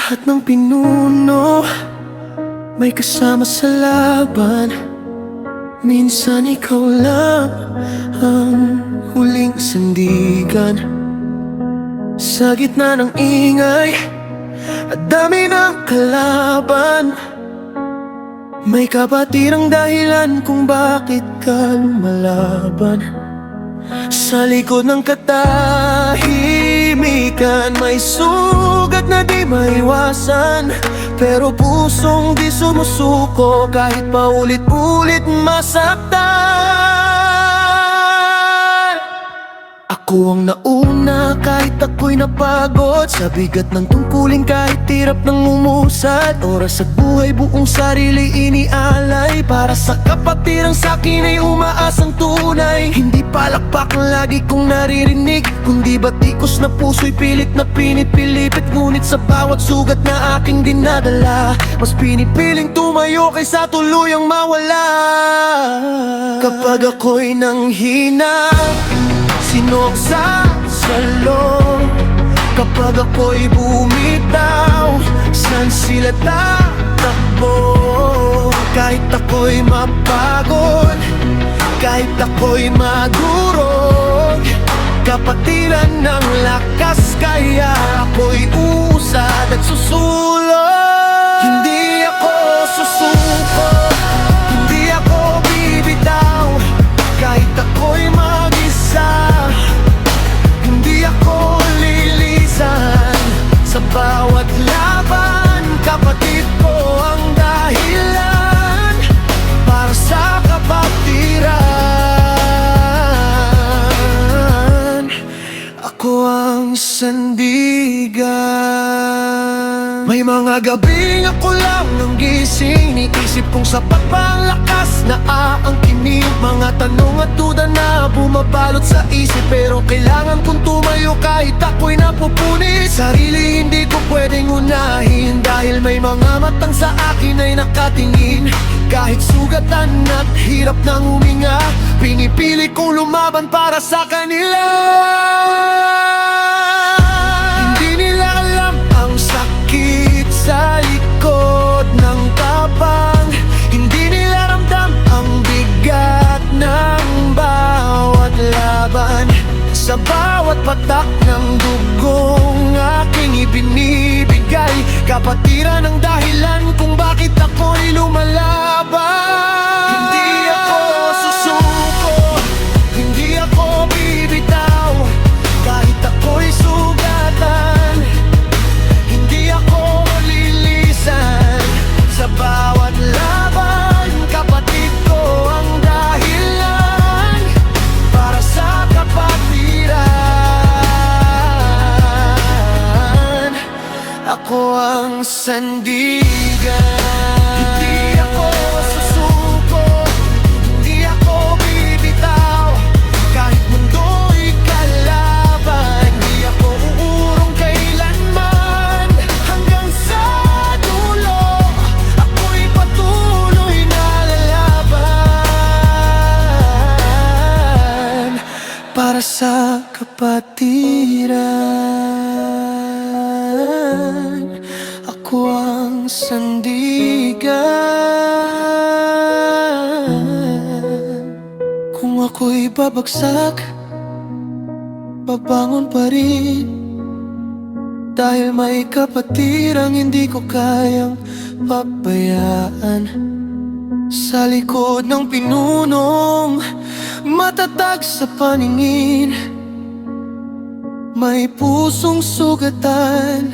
lahat ng pinuno may kasama sa laban. Minsan ikaw lang ang huling sandigan. Sa gitna ng ingay at dami ng kalaban, may kapatirang dahilan kung bakit ka lumalaban. Sa likod ng katahimikan may sugat na di maiwasan, pero pusong di sumusuko kahit paulit-ulit masaktan. Ako ang nauna kahit ako'y napagod sa bigat ng tungkulin, kahit hirap ng umusad. Oras at buhay buong sarili inialay para sa kapatirang sa'kin ay umaasang tunay. Hindi palakpak ang lagi kong naririnig, kundi batikos na puso'y pilit na pinipilipit. Ngunit sa bawat sugat na aking dinadala, mas pinipiling tumayo kaysa tuluyang mawala. Kapag ako'y nanghina, sino ang sasalo? Kapag ako'y bumitaw, saan sila tatakbo? Kahit ako'y mapagod, kahit ako'y madurog, kapatiran ng lakas, kaya ako'y usad at susulong. Hindi ako susuko, hindi ako bibitaw, kahit ako'y mag-isa. Hindi ako lilisan sa bawat laban. Kapatid ko ang dahilan para sa kapatiran. Ako ang sandigan. May mga gabing ako lang ang gising, niisip kong sapat pa ang lakas na aangkinin. Mga tanong at duda na bumabalot sa isip, pero kailangan kong tumayo kahit ako'y napupunit. Sarili hindi ko pwedeng unahin, dahil may mga matang sa akin ay nakatingin. Kahit sugatan at hirap ng huminga, pinipili kong lumaban para sa kanila. Hindi nila alam ang sakit sa likod ng tapang. Hindi nila ramdam ang bigat ng bawat laban. Sa bawat patak ng dugong aking ibinibigay, kapatiran ang dahilan kung bakit ako'y lumalaban. Hindi ako susuko, hindi ako bibitaw, kahit ako'y sugatan. Hindi ako lilisan sa bawat laban. Kapatid ko ang dahilan para sa kapatiran. Ako ang sandigan. Hindi ako susuko, hindi ako bibitaw, kahit mundo'y kalaban. Hindi ako uurong kailanman, hanggang sa dulo ako'y patuloy na lalaban para sa kapatiran. Ako ang sandigan. Kung ako'y babagsak, babangon pa rin, dahil may kapatirang hindi ko kayang pabayaan. Sa likod ng pinunong matatag sa paningin, may pusong sugatan